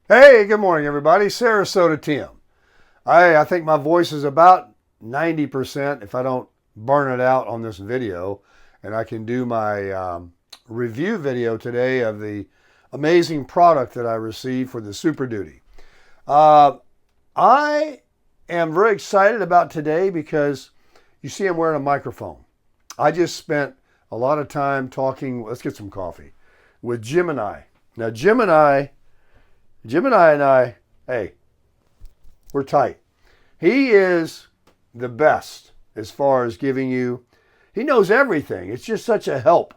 Hey, good morning, everybody. Sarasota Tim. I think my voice is about 90% if I don't burn it out on this video. And I can do my review video today of the amazing product that I received for the Super Duty. Uh, I am very excited about today because you see I'm wearing a microphone. I just spent a lot of time talking, let's get some coffee, with Gemini. Now, Gemini and I, hey, we're tight. He is the best as far as giving you, he knows everything. It's just such a help.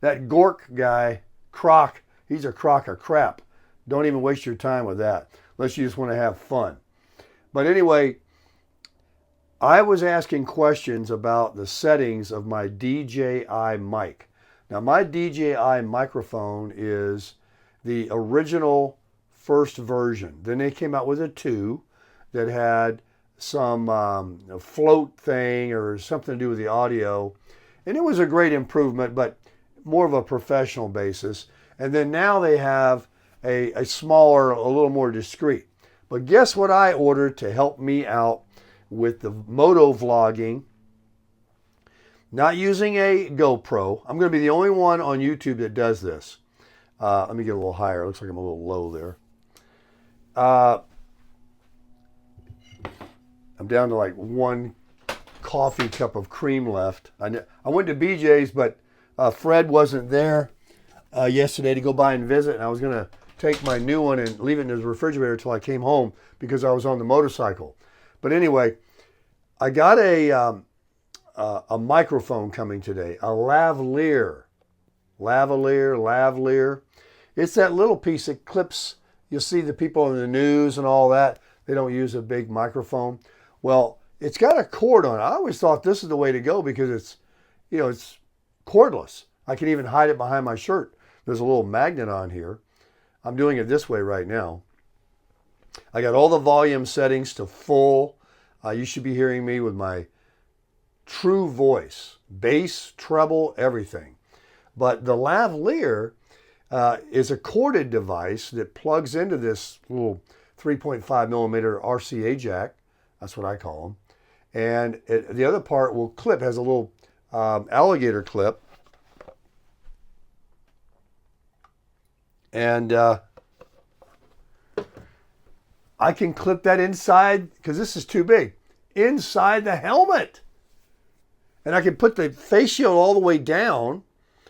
That Gork guy, Croc, he's a crock of crap. Don't even waste your time with that unless you just want to have fun. But anyway, I was asking questions about the settings of my DJI mic. Now, my DJI microphone is the original first version. Then they came out with a 2 that had some float thing or something to do with the audio. And it was a great improvement, but more of a professional basis. And then now they have a smaller, a little more discreet. But guess what I ordered to help me out with the moto vlogging? Not using a GoPro. I'm going to be the only one on YouTube that does this. Let me get a little higher. Looks like I'm a little low there. I'm down to like 1 coffee cup of cream left. I went to BJ's, but Fred wasn't there yesterday to go by and visit. And I was going to take my new one and leave it in his refrigerator until I came home because I was on the motorcycle. But anyway, I got a microphone coming today, a lavalier. It's that little piece that clips. You'll see the people in the news and all that. They don't use a big microphone. Well, it's got a cord on it. I always thought this is the way to go because it's cordless. I can even hide it behind my shirt. There's a little magnet on here. I'm doing it this way right now. I got all the volume settings to full. You should be hearing me with my true voice, bass, treble, everything. But the lavalier is a corded device that plugs into this little 3.5 millimeter RCA jack. That's what I call them. And the other part will clip, has a little alligator clip. And I can clip that inside, because this is too big, inside the helmet. And I can put the face shield all the way down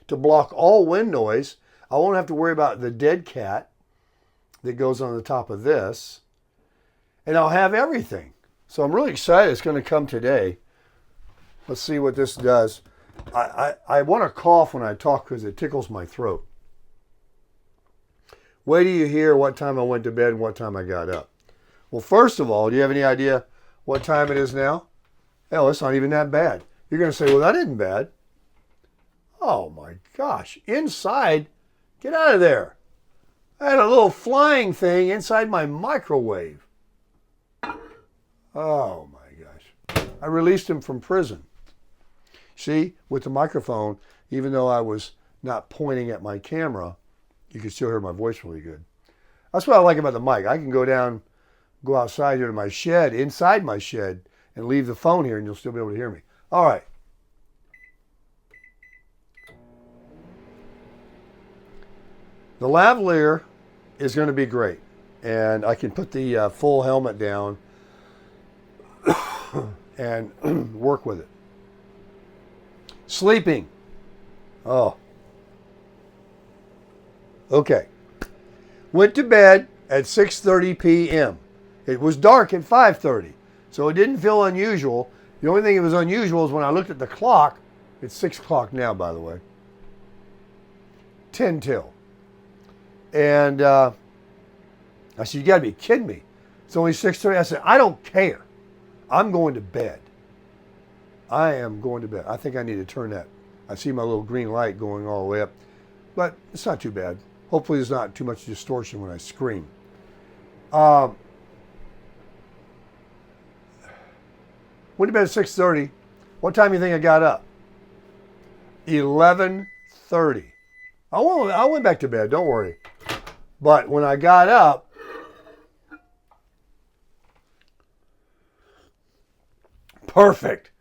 to block all wind noise. I won't have to worry about the dead cat that goes on the top of this. And I'll have everything. So I'm really excited it's going to come today. Let's see what this does. I want to cough when I talk because it tickles my throat. Wait till you hear what time I went to bed and what time I got up. Well, first of all, do you have any idea what time it is now? Hell, it's not even that bad. You're going to say, well, that isn't bad. Oh my gosh, inside, get out of there. I had a little flying thing inside my microwave. Oh my gosh. I released him from prison. See, with the microphone, even though I was not pointing at my camera, you can still hear my voice really good. That's what I like about the mic. I can go outside here to my shed, inside my shed, and leave the phone here and you'll still be able to hear me. All right. The lavalier is going to be great. And I can put the full helmet down and work with it. Sleeping. Oh. Okay. Went to bed at 6:30 p.m. It was dark at 5:30, so it didn't feel unusual. The only thing that was unusual is when I looked at the clock. It's 6 o'clock now, by the way. 10 till. And I said, you got to be kidding me. It's only 6:30. I said, I don't care. I'm going to bed. I am going to bed. I think I need to turn that. I see my little green light going all the way up. But it's not too bad. Hopefully there's not too much distortion when I scream. Went to bed at 6:30. What time do you think I got up? 11:30. I went back to bed, don't worry. But when I got up, perfect,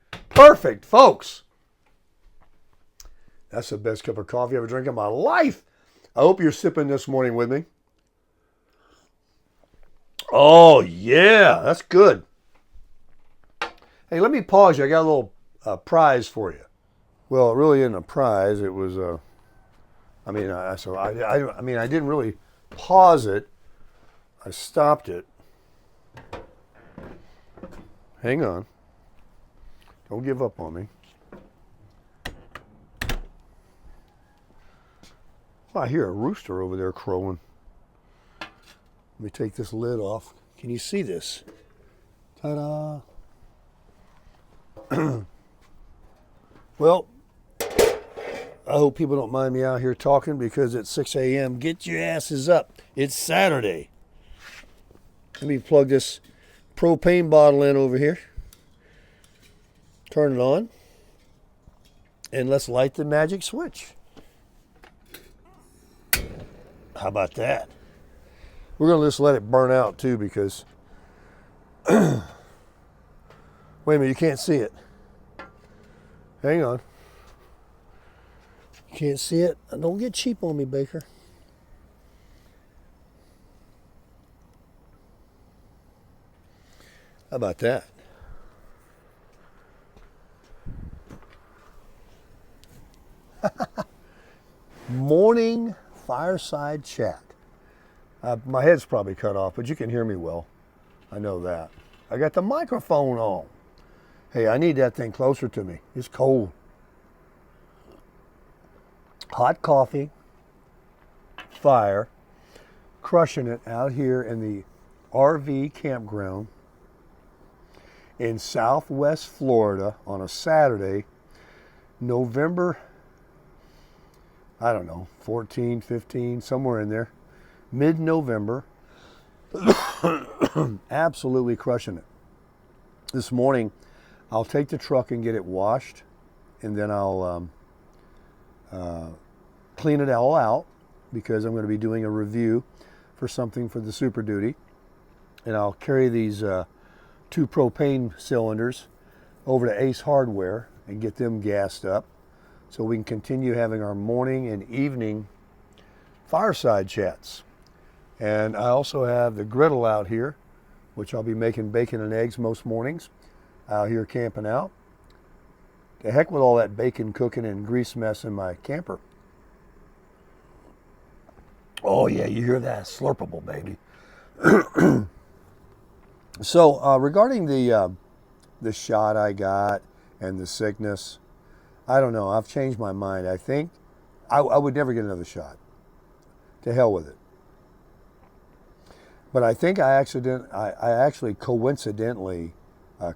folks. That's the best cup of coffee I've ever drank in my life. I hope you're sipping this morning with me. Oh, yeah, that's good. Hey, let me pause you. I got a little prize for you. Well, it really isn't a prize. It was I didn't really pause it. I stopped it. Hang on. Don't give up on me. Oh, I hear a rooster over there crowing. Let me take this lid off. Can you see this? Ta-da! Well, I hope people don't mind me out here talking because it's 6 a.m. Get your asses up. It's Saturday. Let me plug this propane bottle in over here. Turn it on. And let's light the magic switch. How about that? We're going to just let it burn out too because... Wait a minute, you can't see it. Hang on. You can't see it? Don't get cheap on me, Baker. How about that? Morning fireside chat. My head's probably cut off, but you can hear me well. I know that. I got the microphone on. Hey, I need that thing closer to me. It's cold. Hot coffee, fire, crushing it out here in the RV campground in Southwest Florida on a Saturday, November, I don't know, 14, 15, somewhere in there, mid-November. Absolutely crushing it. This morning, I'll take the truck and get it washed, and then I'll clean it all out because I'm going to be doing a review for something for the Super Duty. And I'll carry these 2 propane cylinders over to Ace Hardware and get them gassed up so we can continue having our morning and evening fireside chats. And I also have the griddle out here, which I'll be making bacon and eggs most mornings out here camping out. The heck with all that bacon cooking and grease mess in my camper. Oh yeah, you hear that? Slurpable, baby. So regarding the shot I got and the sickness, I don't know. I've changed my mind. I think I would never get another shot. To hell with it. But I think I actually coincidentally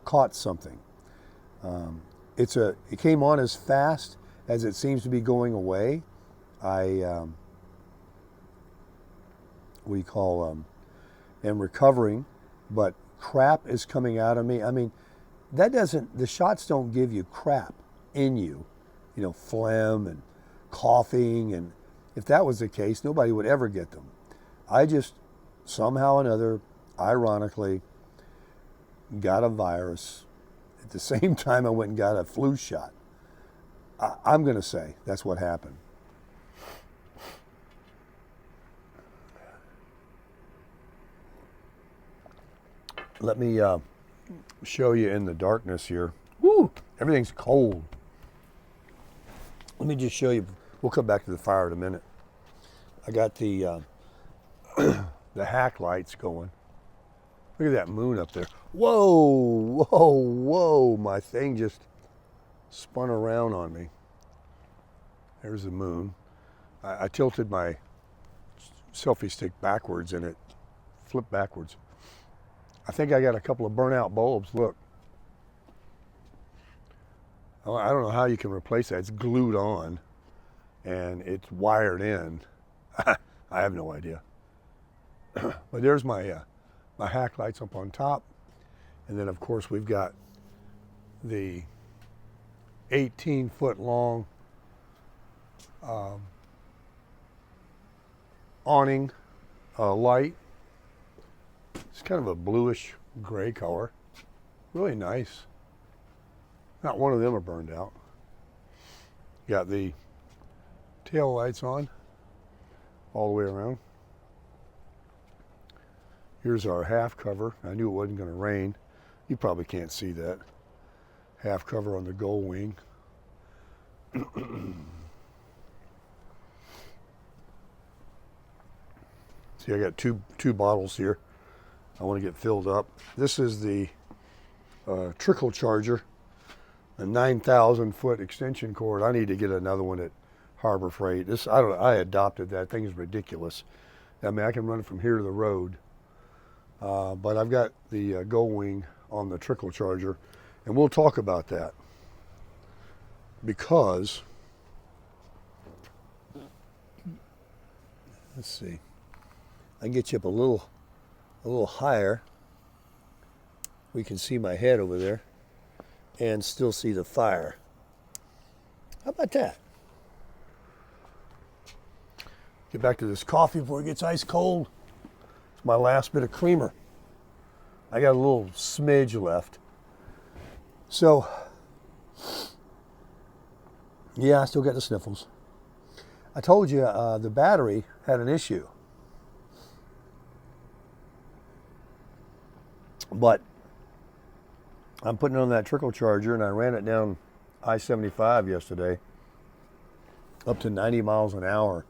caught something. It came on as fast as it seems to be going away. am recovering, but crap is coming out of me. I mean, the shots don't give you crap in you, phlegm and coughing. And if that was the case, nobody would ever get them. I just somehow or another, ironically, got a virus at the same time I went and got a flu shot. I'm going to say that's what happened. Let me show you in the darkness here. Woo! Everything's cold. Let me just show you. We'll come back to the fire in a minute. I got the the hack lights going. Look at that moon up there. Whoa, whoa, whoa. My thing just spun around on me. There's the moon. I tilted my selfie stick backwards and it flipped backwards. I think I got a couple of burnout bulbs. Look. I don't know how you can replace that. It's glued on and it's wired in. I have no idea. But there's my hack lights up on top. And then, of course, we've got the 18-foot long awning light. It's kind of a bluish gray color. Really nice. Not one of them are burned out. Got the tail lights on all the way around. Here's our half cover. I knew it wasn't going to rain. You probably can't see that. Half cover on the gull wing. See, I got two bottles here. I want to get filled up. This is the trickle charger, a 9,000 foot extension cord. I need to get another one at Harbor Freight. I adopted that thing. Is ridiculous. I mean, I can run it from here to the road. But I've got the gull wing on the trickle charger, and we'll talk about that because, let's see, I can get you up a little higher. We can see my head over there and still see the fire. How about that? Get back to this coffee before it gets ice cold. It's my last bit of creamer. I got a little smidge left. So, yeah, I still got the sniffles. I told you the battery had an issue. But I'm putting it on that trickle charger, and I ran it down I-75 yesterday up to 90 miles an hour.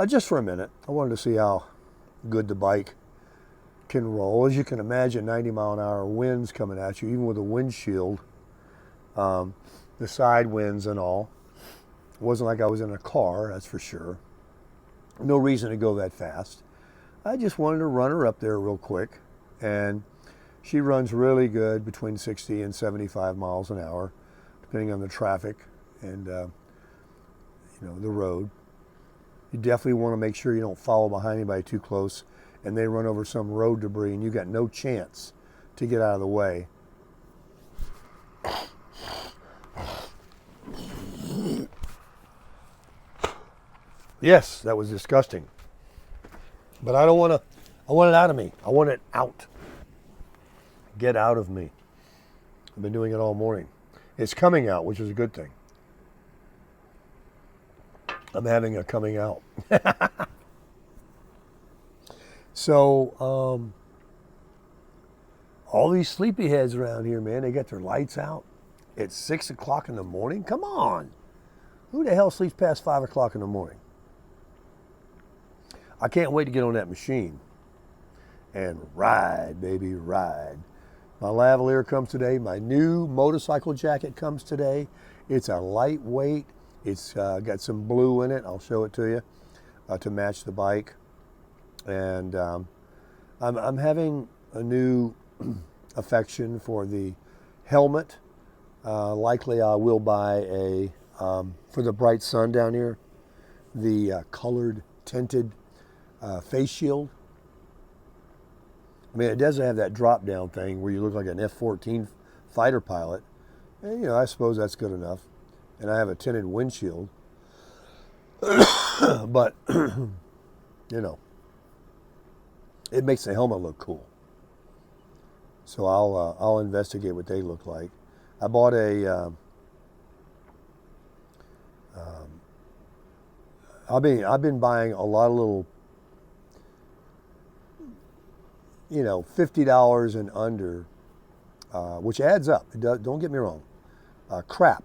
Just for a minute. I wanted to see how good the bike can roll. As you can imagine, 90 mile an hour winds coming at you, even with a windshield, the side winds and all. It wasn't like I was in a car, that's for sure. No reason to go that fast. I just wanted to run her up there real quick, and she runs really good between 60 and 75 miles an hour, depending on the traffic and the road. You definitely want to make sure you don't follow behind anybody too close and they run over some road debris and you got no chance to get out of the way. Yes, that was disgusting. But I want it out of me. I want it out. Get out of me. I've been doing it all morning. It's coming out, which is a good thing. I'm having a coming out. So, all these sleepyheads around here, man, they got their lights out at 6 o'clock in the morning. Come on. Who the hell sleeps past 5 o'clock in the morning? I can't wait to get on that machine and ride, baby, ride. My lavalier comes today. My new motorcycle jacket comes today. It's a lightweight. It's got some blue in it. I'll show it to you to match the bike. And I'm having a new affection for the helmet. Likely I will buy for the bright sun down here, the colored tinted face shield. I mean, it doesn't have that drop down thing where you look like an F-14 fighter pilot. And, I suppose that's good enough. And I have a tinted windshield. But, it makes the helmet look cool. So I'll investigate what they look like. I bought I've been buying a lot of little, $50 and under, which adds up. Don't get me wrong. Crap.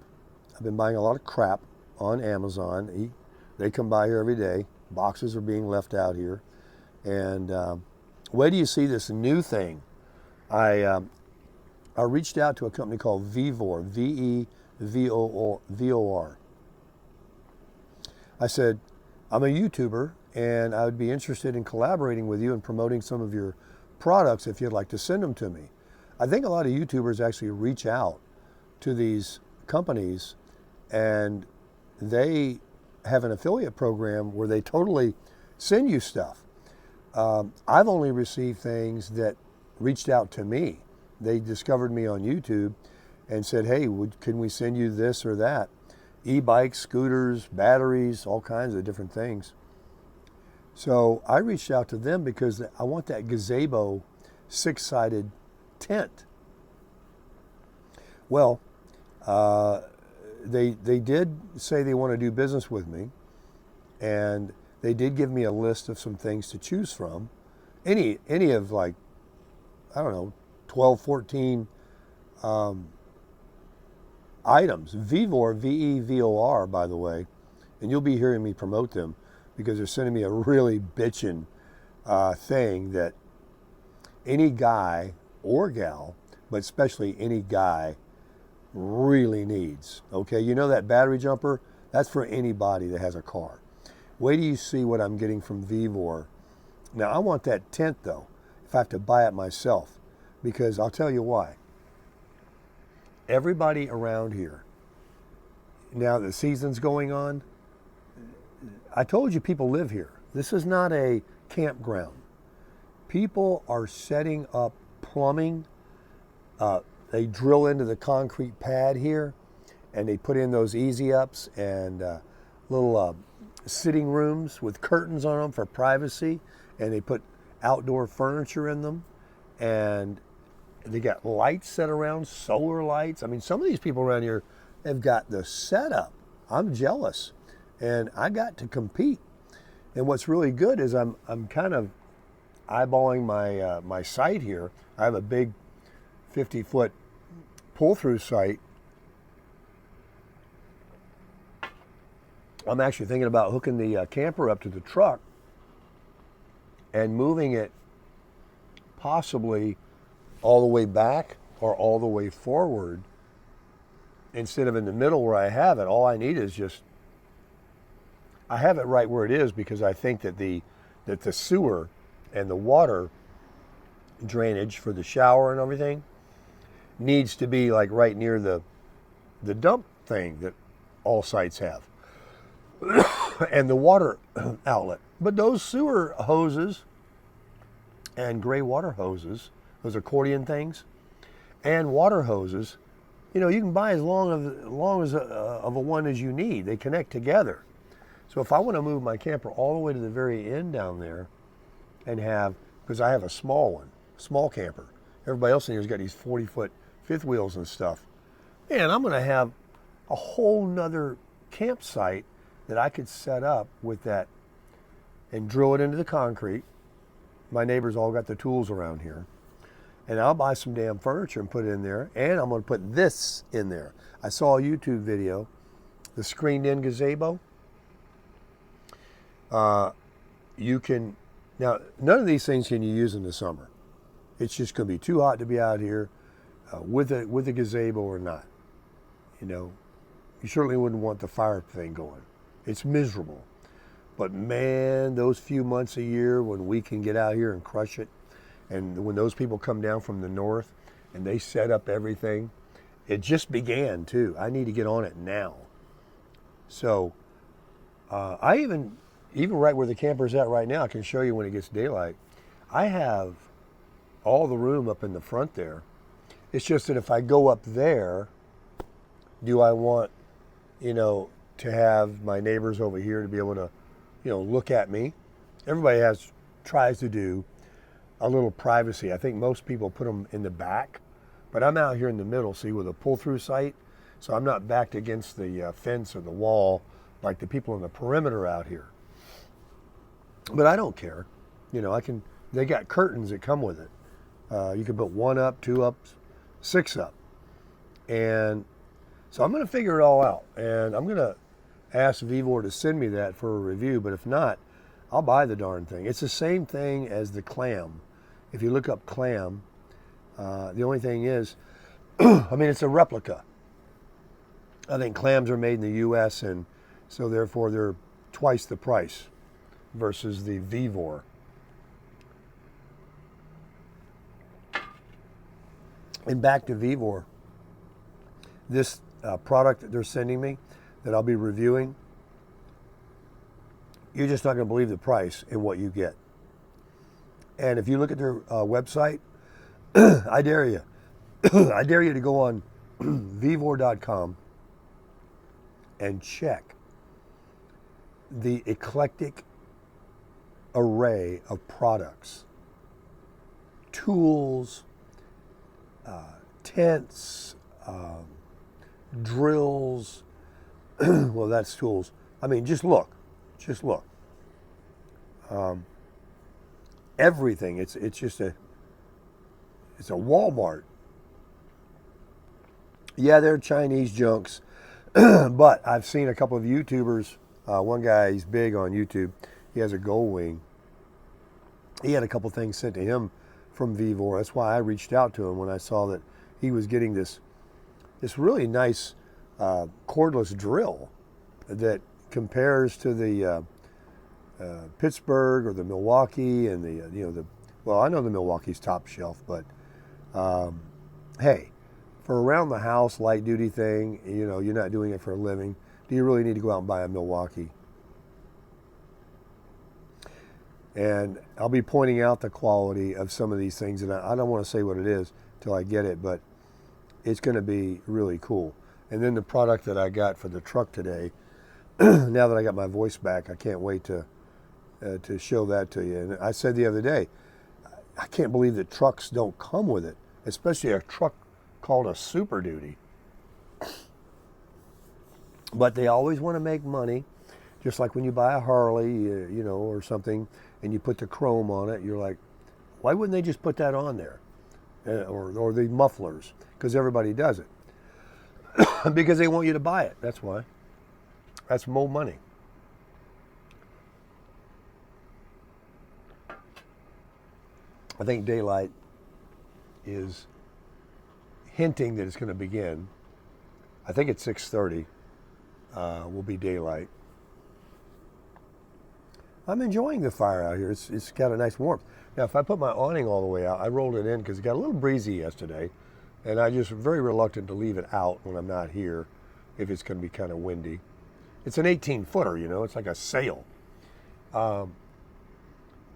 I've been buying a lot of crap on Amazon. They come by here every day. Boxes are being left out here. And where do you see this new thing? I reached out to a company called Vevor, V-E-V-O-R. I said, I'm a YouTuber, and I would be interested in collaborating with you and promoting some of your products if you'd like to send them to me. I think a lot of YouTubers actually reach out to these companies, and they have an affiliate program where they totally send you stuff. I've only received things that reached out to me. They discovered me on YouTube and said, hey, can we send you this or that? E-bikes, scooters, batteries, all kinds of different things. So I reached out to them because I want that gazebo 6-sided tent. Well, they did say they want to do business with me, and they did give me a list of some things to choose from. Any of, like, I don't know, 12, 14 items. Vevor, Vevor, by the way, and you'll be hearing me promote them because they're sending me a really bitchin' thing that any guy or gal, but especially any guy, really needs. Okay, you know that battery jumper? That's for anybody that has a car. Wait till you see what I'm getting from Vevor. Now, I want that tent, though, if I have to buy it myself, because I'll tell you why. Everybody around here, now the season's going on, I told you people live here. This is not a campground. People are setting up plumbing. They drill into the concrete pad here, and they put in those easy ups and little sitting rooms with curtains on them for privacy, and they put outdoor furniture in them, and they got lights set around, solar lights. I mean, some of these people around here have got the setup. I'm jealous, and I got to compete. And what's really good is I'm kind of eyeballing my site here. I have a big 50-foot pull-through site. I'm actually thinking about hooking the camper up to the truck and moving it possibly all the way back or all the way forward instead of in the middle where I have it. All I need is just, I have it right where it is because I think that the sewer and the water drainage for the shower and everything needs to be like right near the dump thing that all sites have and the water outlet. But those sewer hoses and gray water hoses, those accordion things, and water hoses, you know, you can buy as long as of a one as you need. They connect together. So if I want to move my camper all the way to the very end down there and have, because I have a small one, small camper. Everybody else in here's got these 40-foot fifth wheels and stuff. Man, I'm going to have a whole nother campsite that I could set up with that and drill it into the concrete. My neighbors all got the tools around here. And I'll buy some damn furniture and put it in there. And I'm going to put this in there. I saw a YouTube video, the screened-in gazebo. You can, now, none of these things can you use in the summer. It's just going to be too hot to be out here with a gazebo or not. You know, you certainly wouldn't want the fire thing going. It's miserable. But man, those few months a year when we can get out here and crush it, and when those people come down from the north and they set up everything, it just began too. I need to get on it now. So I even right where the camper's at right now, I can show you when it gets daylight. I have all the room up in the front there. It's just that if I go up there, do I want, you know, to have my neighbors over here to be able to, you know, look at me? Everybody tries to do a little privacy. I think most people put them in the back, but I'm out here in the middle, see, with a pull-through site, so I'm not backed against the fence or the wall like the people on the perimeter out here. But I don't care. You know, they got curtains that come with it. You can put 1 up, 2 up, 6 up. And so I'm going to figure it all out. And I'm going to ask Vevor to send me that for a review. But if not, I'll buy the darn thing. It's the same thing as the clam. If you look up clam, the only thing is, I mean, it's a replica. I think clams are made in the U.S. and so therefore they're twice the price versus the Vevor. And back to Vevor, this product that they're sending me that I'll be reviewing, you're just not going to believe the price and what you get. And if you look at their website, I dare you. I dare you to go on Vevor.com and check the eclectic array of products, tools, tents, drills. Well, that's tools. I mean, just look. Everything. It's a Walmart. Yeah, they're Chinese junks, but I've seen a couple of YouTubers. One guy, he's big on YouTube. He has a Gold Wing. He had a couple things sent to him from Vivor. That's why I reached out to him when I saw that he was getting this really nice cordless drill that compares to the Pittsburgh or the Milwaukee and well, I know the Milwaukee's top shelf, but hey, for around the house light duty thing, you're not doing it for a living. Do you really need to go out and buy a Milwaukee? And I'll be pointing out the quality of some of these things, and I don't want to say what it is till I get it, but it's going to be really cool. And then the product that I got for the truck today, now that I got my voice back, I can't wait to show that to you. And I said the other day, I can't believe that trucks don't come with it, especially a truck called a Super Duty. But they always want to make money, just like when you buy a Harley, or something, and you put the chrome on it. You're like, why wouldn't they just put that on there, or the mufflers? Because everybody does it. Because they want you to buy it. That's why. That's more money. I think daylight is hinting that it's going to begin. I think at 6:30 will be daylight. I'm enjoying the fire out here. It's got a nice warmth. Now, if I put my awning all the way out, I rolled it in because it got a little breezy yesterday, and I just very reluctant to leave it out when I'm not here if it's going to be kind of windy. It's an 18-footer, it's like a sail.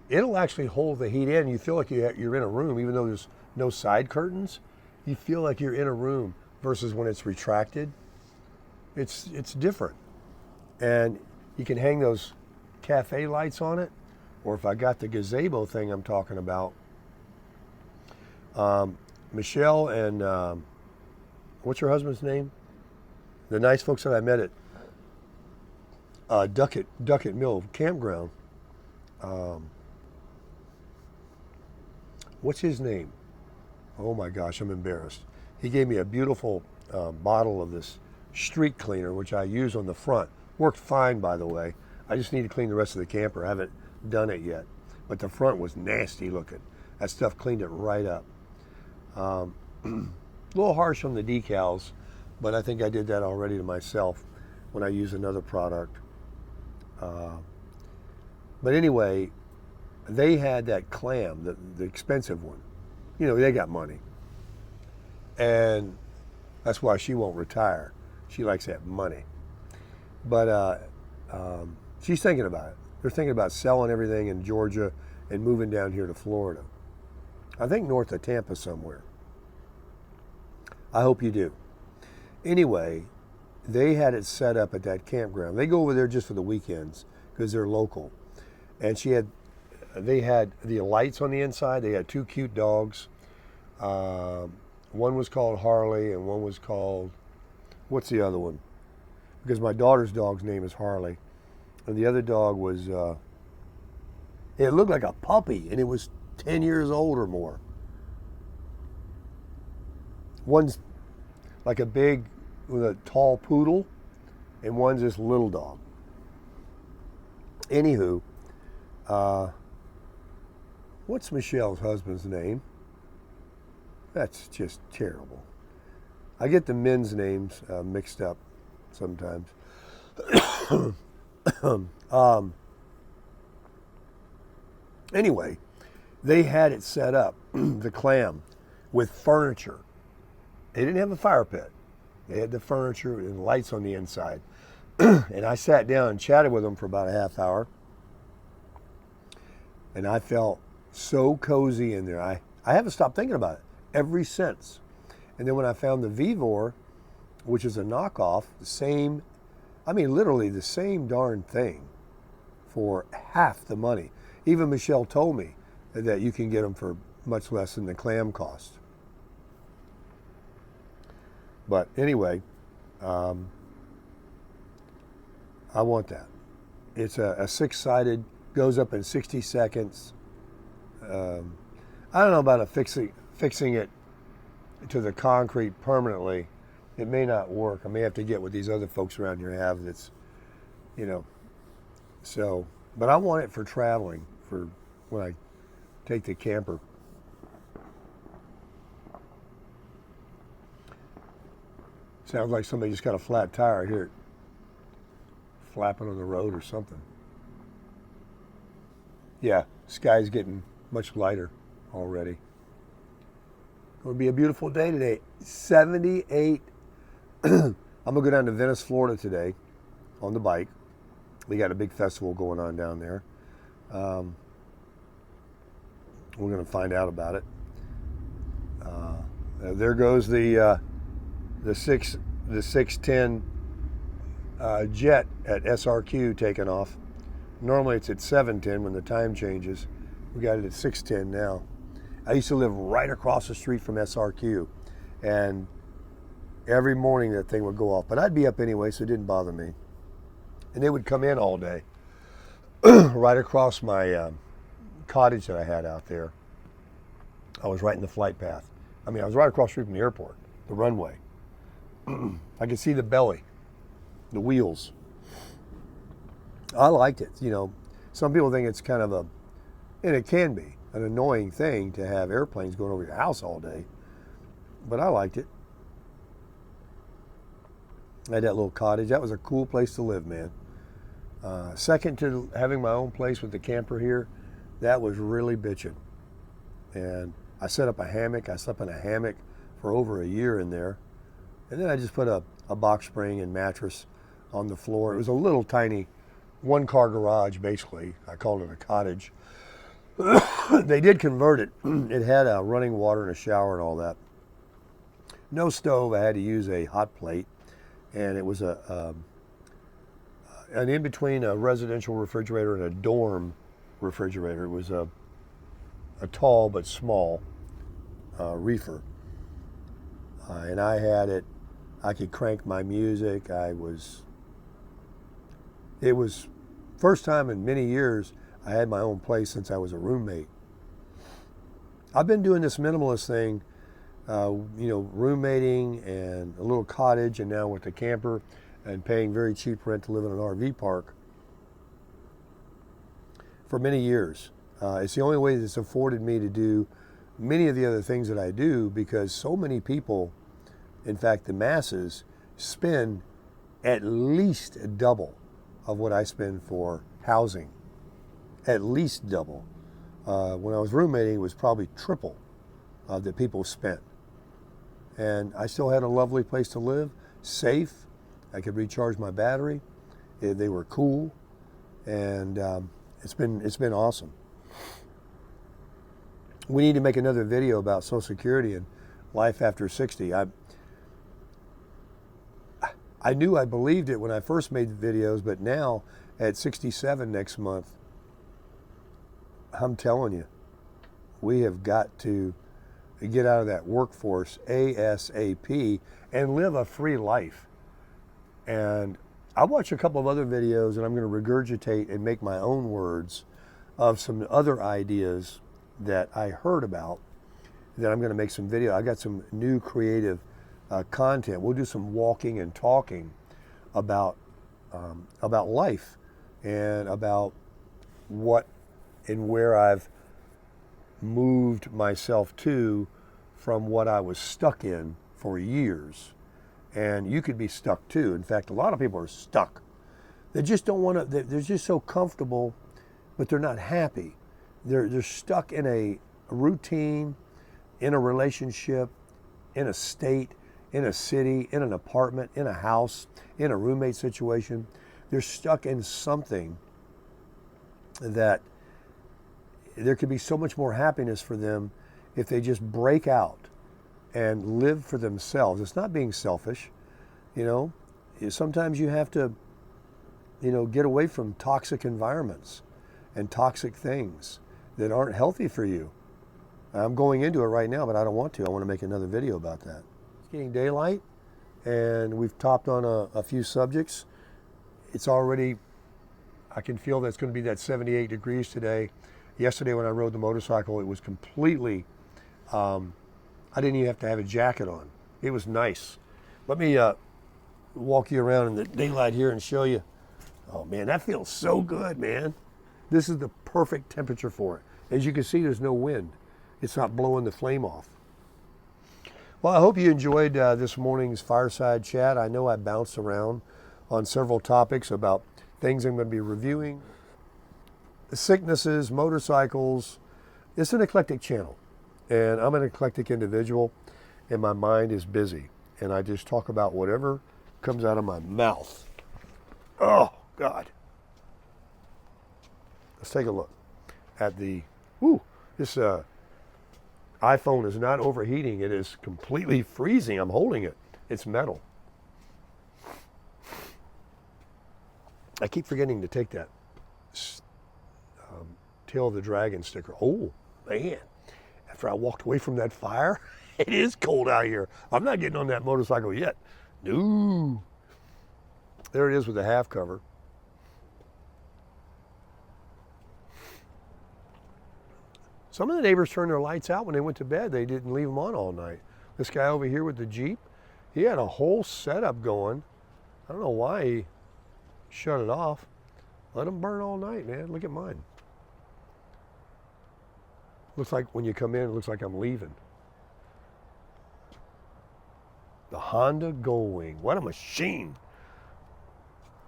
It'll actually hold the heat in. You feel like you're in a room, even though there's no side curtains. You feel like you're in a room versus when it's retracted. It's different. And you can hang those cafe lights on it, or if I got the gazebo thing I'm talking about, Michelle and what's your husband's name? The nice folks that I met at Duckett Mill Campground. What's his name? Oh my gosh, I'm embarrassed. He gave me a beautiful bottle of this street cleaner, which I use on the front. Worked fine, by the way. I just need to clean the rest of the camper. I haven't done it yet. But the front was nasty looking. That stuff cleaned it right up. A little harsh on the decals, but I think I did that already to myself when I use another product. But anyway, they had that clam, the expensive one. They got money. And that's why she won't retire. She likes that money. But she's thinking about it. They're thinking about selling everything in Georgia and moving down here to Florida. I think north of Tampa somewhere. I hope you do. Anyway, they had it set up at that campground. They go over there just for the weekends because they're local. And they had the lights on the inside. They had two cute dogs. One was called Harley and one was called, what's the other one? Because my daughter's dog's name is Harley. And the other dog was, it looked like a puppy, and it was 10 years old or more. One's like a big, with a tall poodle, and one's this little dog. Anywho, what's Michelle's husband's name? That's just terrible. I get the men's names mixed up sometimes. Anyway, they had it set up, the clam, with furniture. They didn't have a fire pit. They had the furniture and lights on the inside. And I sat down and chatted with them for about a half hour. And I felt so cozy in there. I haven't stopped thinking about it ever since. And then when I found the Vivor, which is a knockoff, literally the same darn thing for half the money. Even Michelle told me that you can get them for much less than the clam cost. But anyway, I want that. It's a six-sided, goes up in 60 seconds. I don't know about fixing it to the concrete permanently. It may not work. I may have to get what these other folks around here have that's, so, but I want it for traveling, for when I take the camper. Sounds like somebody just got a flat tire here, flapping on the road or something. Yeah, sky's getting much lighter already. It'll be a beautiful day today. 78. I'm gonna go down to Venice, Florida today on the bike. We got a big festival going on down there. We're gonna find out about it. There goes the 610 jet at SRQ taking off. Normally it's at 710 when the time changes. We got it at 610 now. I used to live right across the street from SRQ, and every morning that thing would go off. But I'd be up anyway, so it didn't bother me. And they would come in all day, right across my cottage that I had out there. I was right in the flight path. I mean, I was right across the street from the airport, the runway. I could see the belly, the wheels. I liked it. Some people think it's kind of and it can be, an annoying thing to have airplanes going over your house all day. But I liked it. I had that little cottage. That was a cool place to live, man. Second to having my own place with the camper here, that was really bitching. And I set up a hammock. I slept in a hammock for over a year in there. And then I just put a box spring and mattress on the floor. It was a little tiny one-car garage, basically. I called it a cottage. They did convert it. It had running water and a shower and all that. No stove. I had to use a hot plate. And it was an in-between a residential refrigerator and a dorm refrigerator. It was a tall but small reefer. And I had it. I could crank my music. It was first time in many years I had my own place since I was a roommate. I've been doing this minimalist thing, roommating and a little cottage, and now with the camper and paying very cheap rent to live in an RV park for many years. It's the only way that's afforded me to do many of the other things that I do, because so many people, in fact the masses, spend at least double of what I spend for housing. At least double. When I was roommating, it was probably triple that people spent. And I still had a lovely place to live, safe. I could recharge my battery. They were cool, and it's been awesome. We need to make another video about Social Security and life after 60. I knew I believed it when I first made the videos, but now at 67 next month, I'm telling you, we have got to get out of that workforce ASAP and live a free life. And I watched a couple of other videos, and I'm going to regurgitate and make my own words of some other ideas that I heard about that I'm going to make some video. I got some new creative content. We'll do some walking and talking about life and about what and where I've moved myself to from what I was stuck in for years. And you could be stuck too. In fact, a lot of people are stuck. They just don't want to, they're just so comfortable, but they're not happy. They're stuck in a routine, in a relationship, in a state, in a city, in an apartment, in a house, in a roommate situation. They're stuck in something that there could be so much more happiness for them if they just break out and live for themselves. It's not being selfish, Sometimes you have to, get away from toxic environments and toxic things that aren't healthy for you. I'm going into it right now, but I don't want to. I want to make another video about that. It's getting daylight, and we've topped on a few subjects. It's already, I can feel that it's going to be that 78 degrees today. Yesterday when I rode the motorcycle, it was completely, I didn't even have to have a jacket on. It was nice. Let me walk you around in the daylight here and show you. Oh man, that feels so good, man. This is the perfect temperature for it. As you can see, there's no wind. It's not blowing the flame off. Well, I hope you enjoyed this morning's Fireside chat. I know I bounced around on several topics about things I'm going to be reviewing. Sicknesses, motorcycles. It's an eclectic channel. And I'm an eclectic individual, and my mind is busy. And I just talk about whatever comes out of my mouth. Oh, God. Let's take a look at the, this iPhone is not overheating. It is completely freezing. I'm holding it. It's metal. I keep forgetting to take that Tail of the Dragon sticker. Oh, man. After I walked away from that fire, it is cold out here. I'm not getting on that motorcycle yet. No. There it is with the half cover. Some of the neighbors turned their lights out when they went to bed. They didn't leave them on all night. This guy over here with the Jeep, he had a whole setup going. I don't know why he shut it off. Let them burn all night, man. Look at mine. Looks like when you come in, it looks like I'm leaving. The Honda Goldwing. What a machine.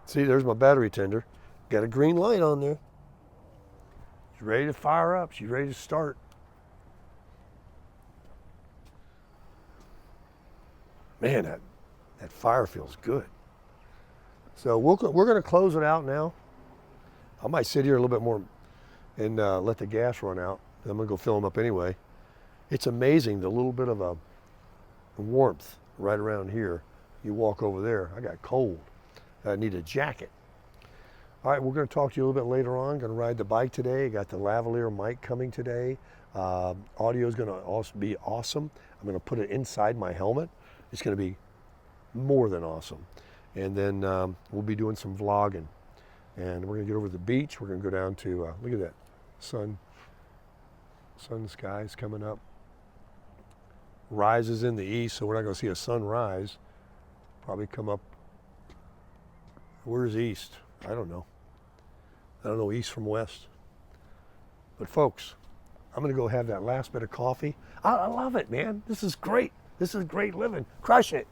See, there's my battery tender. Got a green light on there. She's ready to fire up. She's ready to start. Man, that fire feels good. So we're going to close it out now. I might sit here a little bit more and let the gas run out. I'm going to go fill them up anyway. It's amazing the little bit of a warmth right around here. You walk over there. I got cold. I need a jacket. All right, we're going to talk to you a little bit later on. Going to ride the bike today. Got the lavalier mic coming today. Audio is going to also be awesome. I'm going to put it inside my helmet. It's going to be more than awesome. And then we'll be doing some vlogging. And we're going to get over to the beach. We're going to go down to, look at that, sun skies coming up. Rises in the east, so we're not going to see a sunrise. Probably come up, where's east? I don't know. I don't know east from west. But folks, I'm going to go have that last bit of coffee. I love it, man. This is great. This is great living. Crush it.